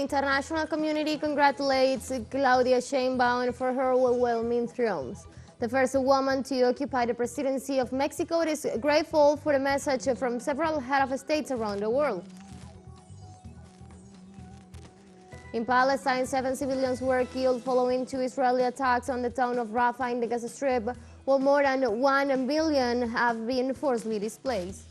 international community congratulates Claudia Sheinbaum for her overwhelming triumph. The first woman to occupy the presidency of Mexico is grateful for the message from several heads of states around the world. In Palestine, 7 civilians were killed following 2 Israeli attacks on the town of Rafah in the Gaza Strip, while more than 1 million have been forcibly displaced.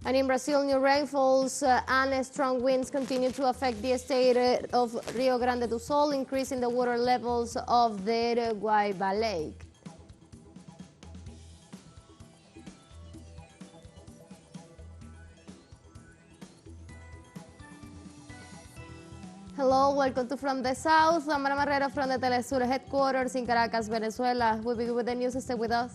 And in Brazil, new rainfalls and strong winds continue to affect the state of Rio Grande do Sul, increasing the water levels of the Guaíba Lake. Hello, welcome to From the South. I'm Ana Marrero from the teleSUR headquarters in Caracas, Venezuela. We'll begin with the news. Stay with us.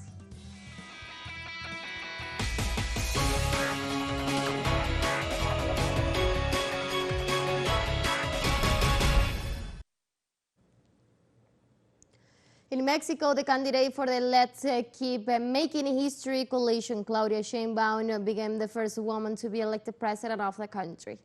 In Mexico, the candidate for the Let's Keep Making History coalition, Claudia Sheinbaum, became the first woman to be elected president of the country.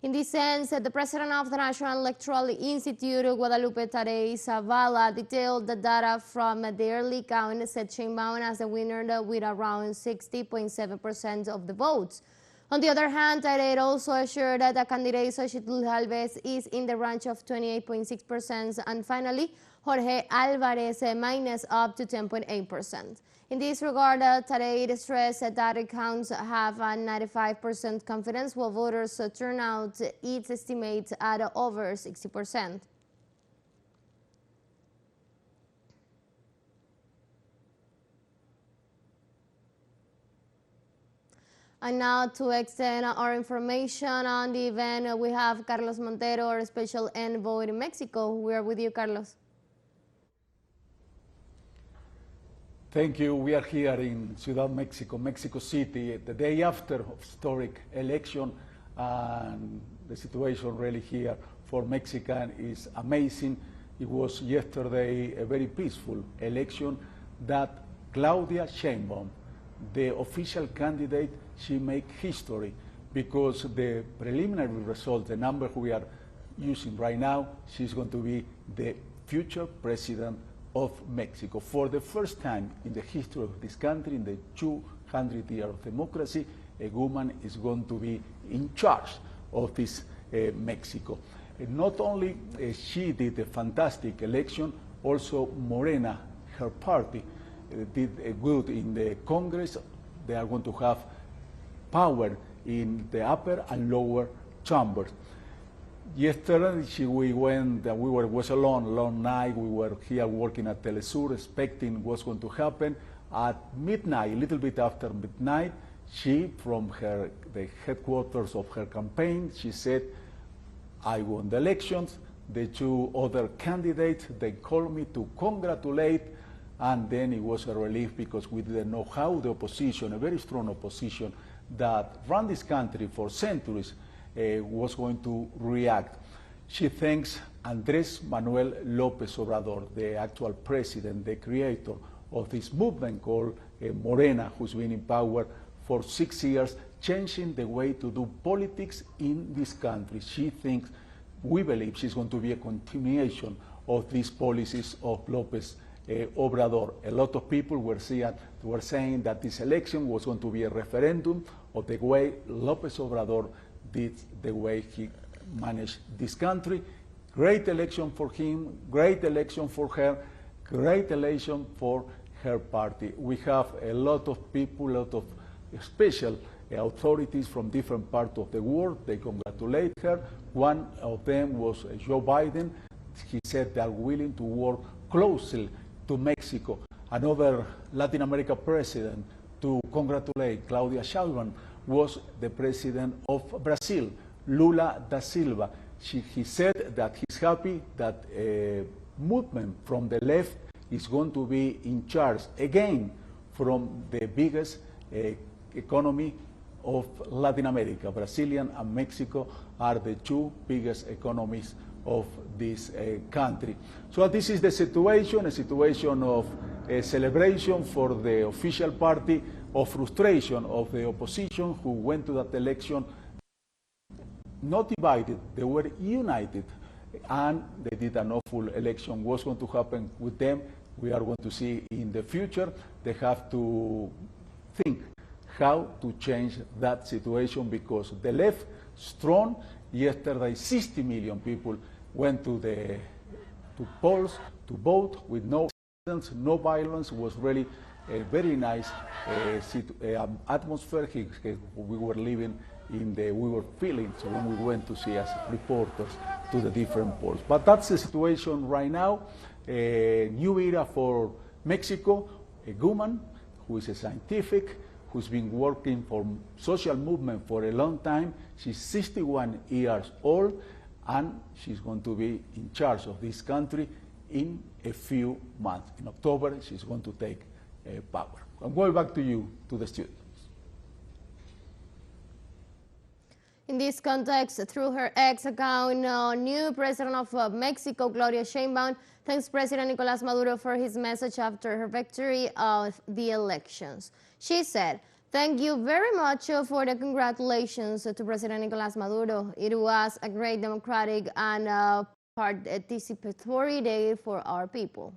In this sense, the president of the National Electoral Institute, Guadalupe Tadei Zavala, detailed the data from the early count and set Sheinbaum as the winner with around 60.7% of the votes. On the other hand, Tadei also assured that the candidate Xochitl Gálvez is in the range of 28.6%, and finally, Jorge Alvarez minus up to 10.8%. In this regard, Tadei stressed that accounts have a 95% confidence, while voters turnout is estimated at over 60%. And now to extend our information on the event, we have Carlos Montero, our special envoy in Mexico. We are with you, Carlos. Thank you. We are here in Ciudad Mexico, Mexico City, the day after historic election, and the situation really here for Mexican is amazing. It was yesterday a very peaceful election that Claudia Sheinbaum, the official candidate, she made history because the preliminary result, the number we are using right now, she's going to be the future president of Mexico. For the first time in the history of this country, in the 200 years of democracy, a woman is going to be in charge of this Mexico. And not only she did a fantastic election, also Morena, her party, did good in the Congress. They are going to have power in the upper and lower chambers. Yesterday, we was a long night. We were here working at teleSUR, expecting what's going to happen. At midnight, a little bit after midnight, she, from the headquarters of her campaign, she said, I won the elections. The 2 other candidates, they called me to congratulate, and then it was a relief because we didn't know how the opposition, a very strong opposition that ran this country for centuries, was going to react. She thanks Andrés Manuel López Obrador, the actual president, the creator of this movement called Morena, who's been in power for 6 years, changing the way to do politics in this country. She thinks, we believe she's going to be a continuation of these policies of López Obrador. A lot of people were saying that this election was going to be a referendum of the way López Obrador did, the way he managed this country. Great election for him, great election for her, great election for her party. We have a lot of people, a lot of special authorities from different parts of the world. They congratulate her. One of them was Joe Biden. He said they are willing to work closely to Mexico. Another Latin America president to congratulate Claudia Sheinbaum was the president of Brazil, Lula da Silva. He said that he's happy that a movement from the left is going to be in charge again from the biggest economy of Latin America. Brazilian and Mexico are the 2 biggest economies of this country. So this is the situation, a situation of a celebration for the official party, of frustration of the opposition who went to that election not divided, they were united, and they did an awful election. What's going to happen with them, we are going to see in the future. They have to think how to change that situation, because the left strong. Yesterday, 60 million people went to polls to vote with no violence. No violence. It was really a very nice atmosphere we were living in. We were feeling so when we went to see as reporters to the different polls. But that's the situation right now. A new era for Mexico. A woman who is a scientific, who's been working for social movement for a long time. She's 61 years old, and she's going to be in charge of this country in a few months. In October, she's going to take power. I'm going back to you, to the students. In this context, through her X account, new president of Mexico, Claudia Sheinbaum, thanks President Nicolás Maduro for his message after her victory of the elections. She said, "Thank you very much for the congratulations to President Nicolás Maduro. It was a great democratic and participatory day for our people."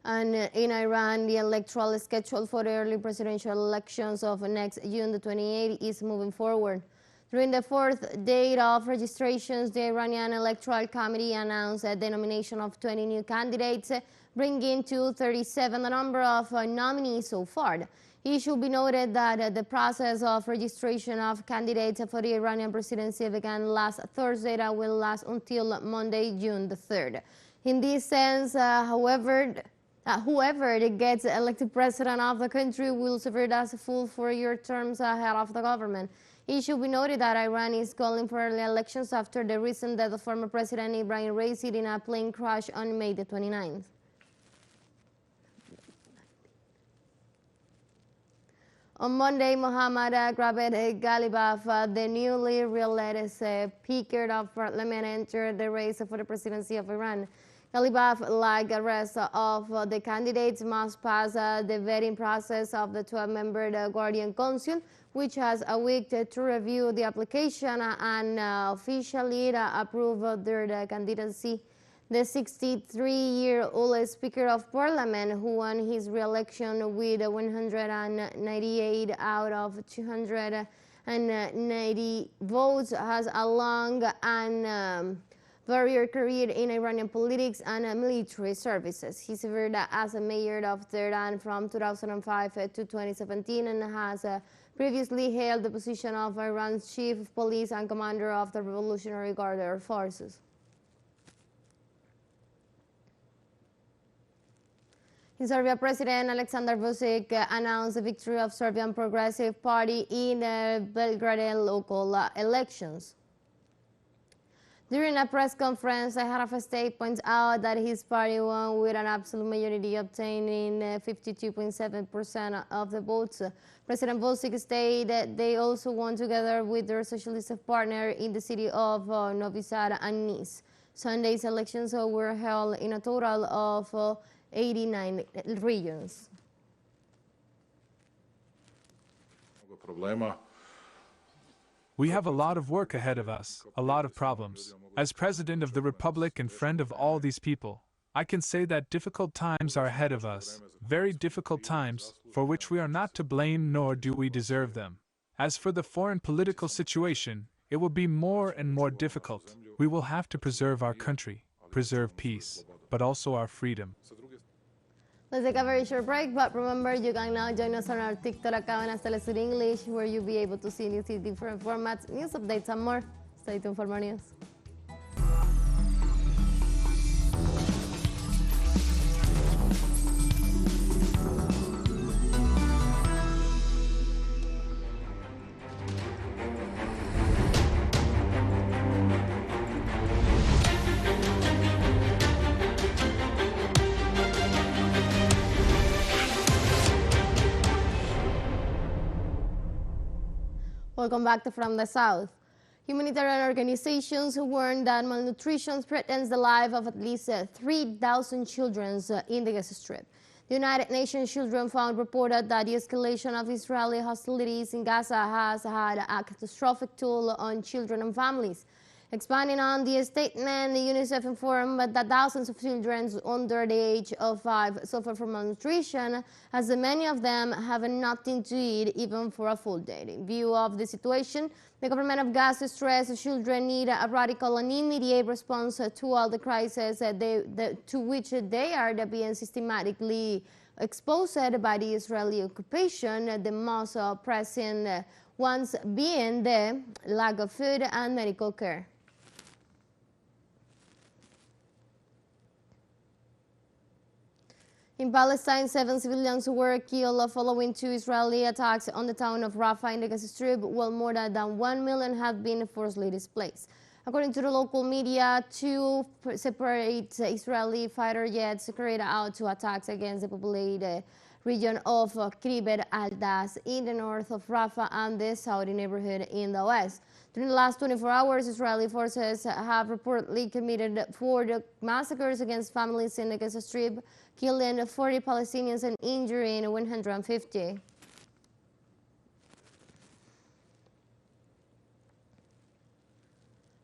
And in Iran, the electoral schedule for the early presidential elections of next June the 28th is moving forward. During the fourth day of registrations, the Iranian Electoral Committee announced the nomination of 20 new candidates, bringing to 37 the number of nominees so far. It should be noted that the process of registration of candidates for the Iranian presidency began last Thursday and will last until Monday, June the 3rd. In this sense, whoever gets elected president of the country will serve as full 4-year terms ahead of the government. It should be noted that Iran is calling for early elections after the recent death of former President Ibrahim Raisi in a plane crash on May the 29th. On Monday, Mohammad Ghabet Ghalibaf, the newly re-elected Speaker of Parliament, entered the race for the presidency of Iran. Ghalibaf, like the rest of the candidates, must pass the vetting process of the 12-member Guardian Council, which has a week to review the application and officially approve their candidacy. The 63-year-old Speaker of Parliament, who won his re-election with 198 out of 290 votes, has a long and varied career in Iranian politics and military services. He served as a mayor of Tehran from 2005 to 2017 and has previously held the position of Iran's chief of police and commander of the Revolutionary Guard Air Forces. In Serbia, President Aleksandar Vučić announced the victory of Serbian Progressive Party in Belgrade local elections. During a press conference, the head of state points out that his party won with an absolute majority, obtaining 52.7% of the votes. President Vučić stated they also won together with their socialist partner in the city of Novi Sad and Nice. Sunday's elections were held in a total of 89 regions. We have a lot of work ahead of us, a lot of problems. As President of the Republic and friend of all these people, I can say that difficult times are ahead of us, very difficult times, for which we are not to blame nor do we deserve them. As for the foreign political situation, it will be more and more difficult. We will have to preserve our country, preserve peace, but also our freedom. Let's take a very short break, but remember you can now join us on our TikTok account as teleSUR English, where you'll be able to see news in different formats, news updates and more. Stay tuned for more news. Welcome back to From the South. Humanitarian organizations warn that malnutrition threatens the life of at least 3,000 children in the Gaza Strip. The United Nations Children's Fund reported that the escalation of Israeli hostilities in Gaza has had a catastrophic toll on children and families. Expanding on the statement, UNICEF informed that thousands of children under the age of 5 suffer from malnutrition, as many of them have nothing to eat even for a full day. In view of the situation, the government of Gaza stressed children need a radical and immediate response to all the crises to which they are being systematically exposed by the Israeli occupation, the most pressing ones being the lack of food and medical care. In Palestine, 7 civilians were killed following 2 Israeli attacks on the town of Rafah in the Gaza Strip, while more than 1 million have been forcibly displaced. According to the local media, 2 separate Israeli fighter jets carried out 2 attacks against the populated region of Kibbutz al-Das in the north of Rafah and the Saudi neighborhood in the west. During the last 24 hours, Israeli forces have reportedly committed 4 massacres against families in the Gaza Strip, killing 40 Palestinians and injuring 150.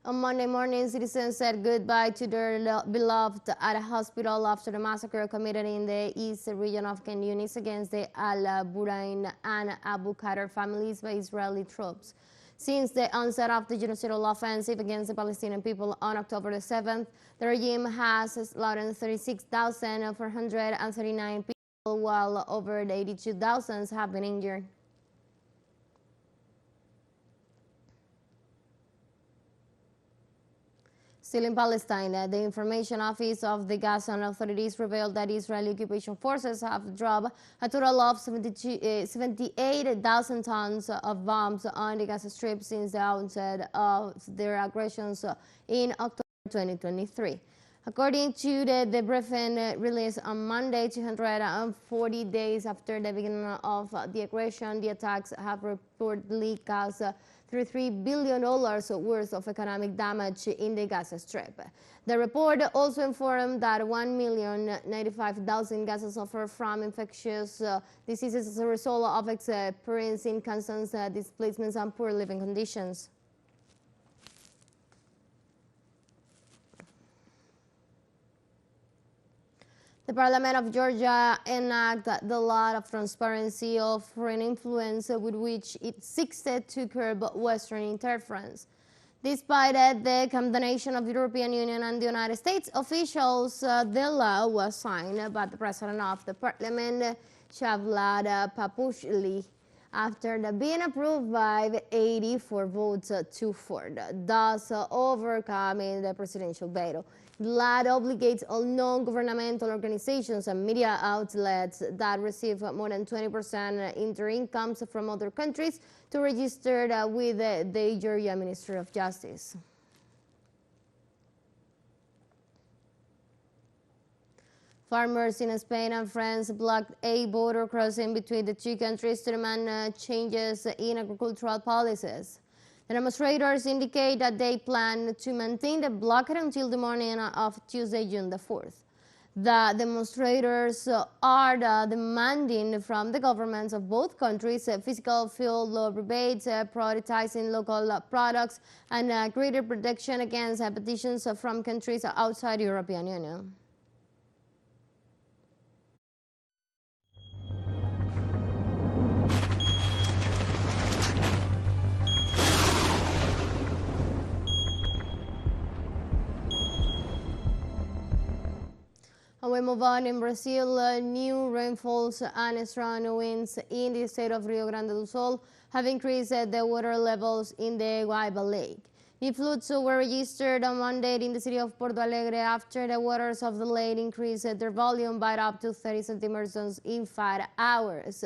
On Monday morning, citizens said goodbye to their beloved at a hospital after the massacre committed in the east region of Khan Yunis against the Al-Burain and Abu Qatar families by Israeli troops. Since the onset of the genocidal offensive against the Palestinian people on October the 7th, the regime has slaughtered 36,439 people, while over 82,000 have been injured. Still in Palestine, the Information Office of the Gazan authorities revealed that Israeli occupation forces have dropped a total of 78,000 tons of bombs on the Gaza Strip since the onset of their aggressions in October 2023. According to the briefing released on Monday, 240 days after the beginning of the aggression, the attacks have reportedly caused $33 billion worth of economic damage in the Gaza Strip. The report also informed that 1,095,000 Gaza suffer from infectious diseases as a result of experiencing constant displacements and poor living conditions. The Parliament of Georgia enacted the law of transparency of foreign influence with which it seeks to curb Western interference. Despite the condemnation of the European Union and the United States officials, the law was signed by the President of the Parliament, Shavlad Papushvili, after being approved by 84 votes to 4, thus overcoming the presidential veto. The law obligates all non-governmental organizations and media outlets that receive more than 20% in their incomes from other countries to register with the Georgia Ministry of Justice. Farmers in Spain and France blocked a border crossing between the 2 countries to demand changes in agricultural policies. The demonstrators indicate that they plan to maintain the blockade until the morning of Tuesday, June the 4th. The demonstrators are demanding from the governments of both countries fiscal fuel rebates, prioritizing local products, and greater protection against petitions from countries outside the European Union. And we move on. In Brazil, new rainfalls and strong winds in the state of Rio Grande do Sul have increased the water levels in the Guaiba Lake. The floods were registered on Monday in the city of Porto Alegre after the waters of the lake increased their volume by up to 30 centimeters in 5 hours.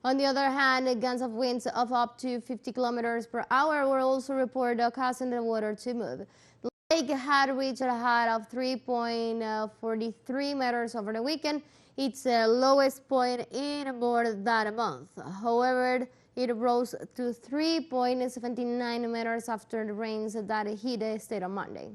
On the other hand, gusts of winds of up to 50 kilometers per hour were also reported causing the water to move. The lake had reached a height of 3.43 meters over the weekend, its lowest point in more than a month. However, it rose to 3.79 meters after the rains that hit the state on Monday.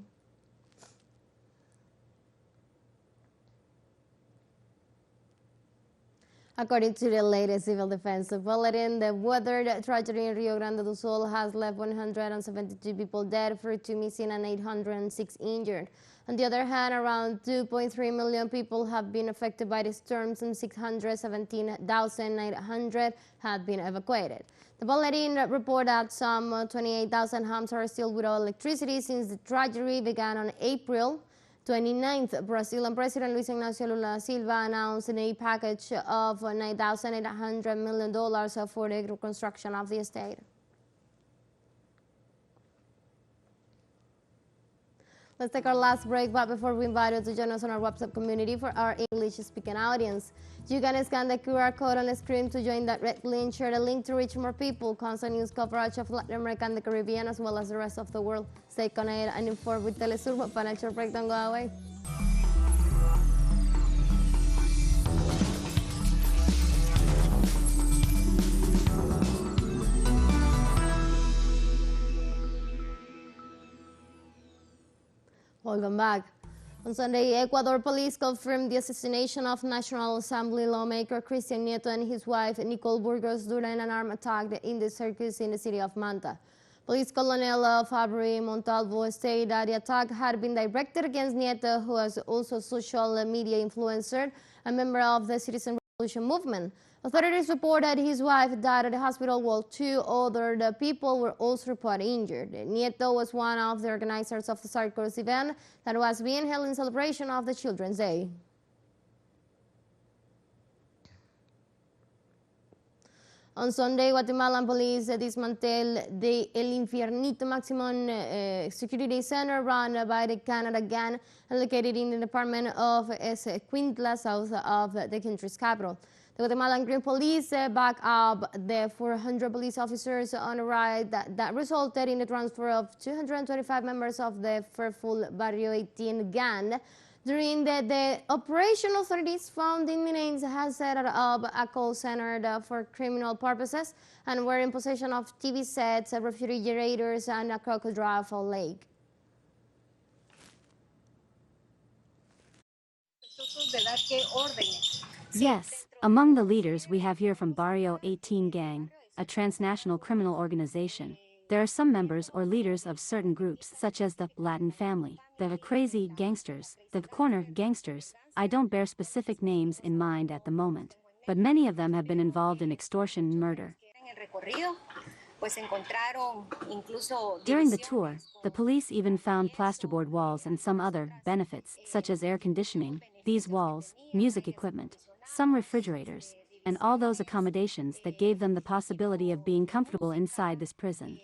According to the latest civil defense bulletin, the weather tragedy in Rio Grande do Sul has left 172 people dead, 42 missing and 806 injured. On the other hand, around 2.3 million people have been affected by the storms and 617,900 have been evacuated. The bulletin reported that some 28,000 homes are still without electricity since the tragedy began on April 29th. Brazilian President Luis Ignacio Lula da Silva announced an aid package of $9,800 million for the reconstruction of the state. Let's take our last break, but before we invite you to join us on our WhatsApp community for our English-speaking audience. You can scan the QR code on the screen to join directly and share the link to reach more people. Constant news coverage of Latin America and the Caribbean, as well as the rest of the world. Stay connected and informed with teleSUR, but financial break, don't go away. Welcome back. On Sunday, Ecuador police confirmed the assassination of National Assembly lawmaker Cristian Nieto and his wife Nicole Burgos during an armed attack in the circus in the city of Manta. Police Colonel Fabri Montalvo stated that the attack had been directed against Nieto, who is also a social media influencer, a member of the Citizen Revolution movement. Authorities reported his wife died at the hospital while two other people were also reported injured. Nieto was one of the organizers of the circus event that was being held in celebration of the Children's Day. On Sunday, Guatemalan police dismantled the El Infiernito Maximum Security Center run by the Canada Gang and located in the department of Escuintla, south of the country's capital. The Guatemalan Green Police backed up the 400 police officers on a raid that resulted in the transfer of 225 members of the fearful Barrio 18 gang. During the operation, authorities found the inmates had set up a call center for criminal purposes and were in possession of TV sets, refrigerators, and a crocodile for lake. Yes, among the leaders we have here from Barrio 18 Gang, a transnational criminal organization. There are some members or leaders of certain groups such as the Latin family, the Crazy Gangsters, the Corner Gangsters. I don't bear specific names in mind at the moment, but many of them have been involved in extortion and murder. During the tour, the police even found plasterboard walls and some other benefits such as air conditioning, these walls, music equipment, some refrigerators, and all those accommodations that gave them the possibility of being comfortable inside this prison.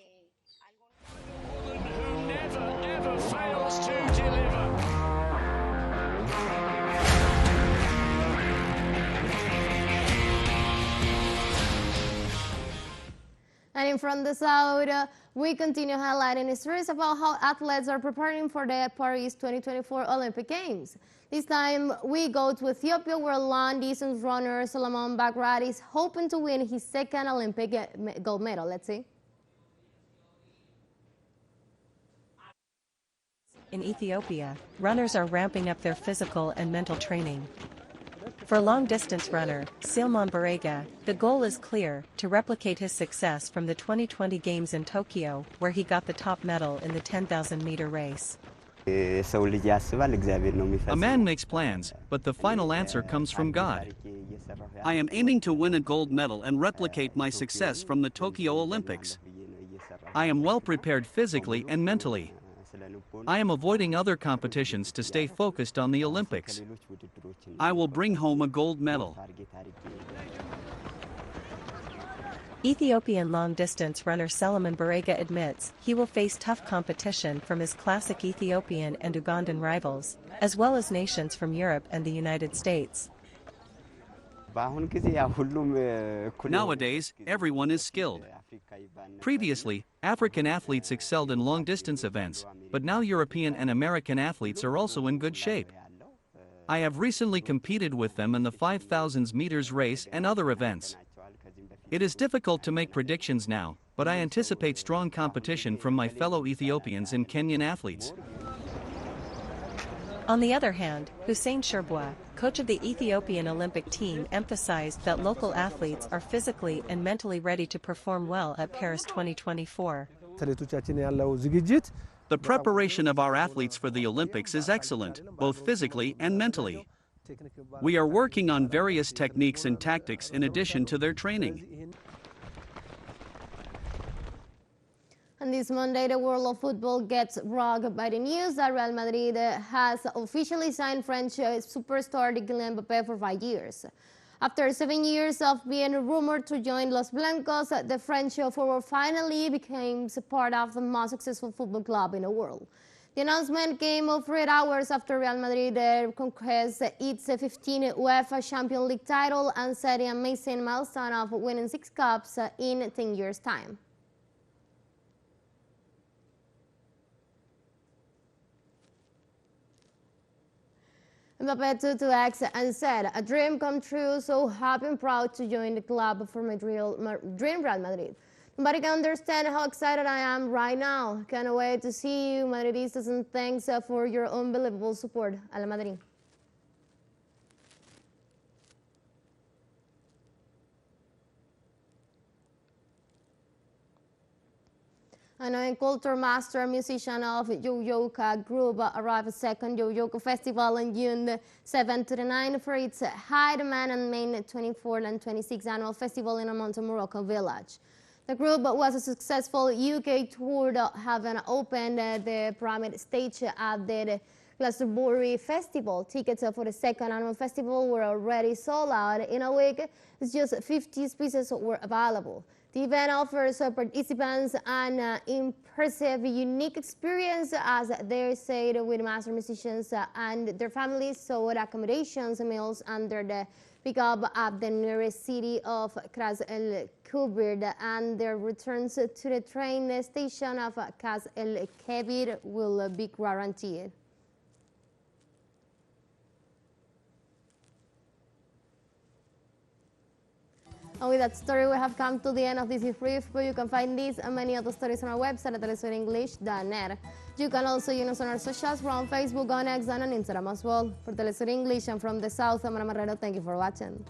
Who never ever fails to deliver. And from the south, we continue highlighting stories about how athletes are preparing for the Paris 2024 Olympic Games. This time, we go to Ethiopia, where long-distance runner Solomon Bagrat is hoping to win his second Olympic gold medal. Let's see. In Ethiopia, runners are ramping up their physical and mental training. For long-distance runner, Solomon Barega, the goal is clear, to replicate his success from the 2020 Games in Tokyo, where he got the top medal in the 10,000-meter race. A man makes plans, but the final answer comes from God. I am aiming to win a gold medal and replicate my success from the Tokyo Olympics. I am well prepared physically and mentally. I am avoiding other competitions to stay focused on the Olympics. I will bring home a gold medal. Ethiopian long-distance runner Solomon Barega admits he will face tough competition from his classic Ethiopian and Ugandan rivals, as well as nations from Europe and the United States. Nowadays, everyone is skilled. Previously, African athletes excelled in long-distance events, but now European and American athletes are also in good shape. I have recently competed with them in the 5,000 meters race and other events. It is difficult to make predictions now, but I anticipate strong competition from my fellow Ethiopians and Kenyan athletes. On the other hand, Hussein Sherbois, coach of the Ethiopian Olympic team, emphasized that local athletes are physically and mentally ready to perform well at Paris 2024. The preparation of our athletes for the Olympics is excellent, both physically and mentally. We are working on various techniques and tactics in addition to their training. And this Monday, the world of football gets rocked by the news that Real Madrid has officially signed French superstar Kylian Mbappé for 5 years. After 7 years of being rumored to join Los Blancos, the French forward finally became part of the most successful football club in the world. The announcement came 3 hours after Real Madrid conquests its 15th UEFA Champions League title and set the amazing milestone of winning 6 cups in 10 years' time. Mbappé took to X and said, "A dream come true, so happy and proud to join the club for my dream Real Madrid. Nobody can understand how excited I am right now. Can't wait to see you, Madridistas, and thanks for your unbelievable support. Al Madrid." A culture master musician of Yo-Yoka group arrived at second Yo-Yoka Festival on June 7 to the 9 for its high demand and main 24th and 26th annual festival in a mountain Moroccan village. The group was a successful UK tour, having opened the pyramid stage at the Glastonbury Festival. Tickets for the second annual festival were already sold out in a week. Just 50 pieces were available. The event offers participants an impressive, unique experience, as they said, with master musicians and their families, so accommodations, meals under the pick-up at the nearest city of Ras El Kebir, and their returns to the train station of Ras El Kebir will be guaranteed. And with that story, we have come to the end of this brief, but you can find these and many other stories on our website at telesurenglish.net. You can also use us on our socials. We're on Facebook, on X, and on Instagram as well. For Telesur English and from the South, I'm Ana Marrero. Thank you for watching.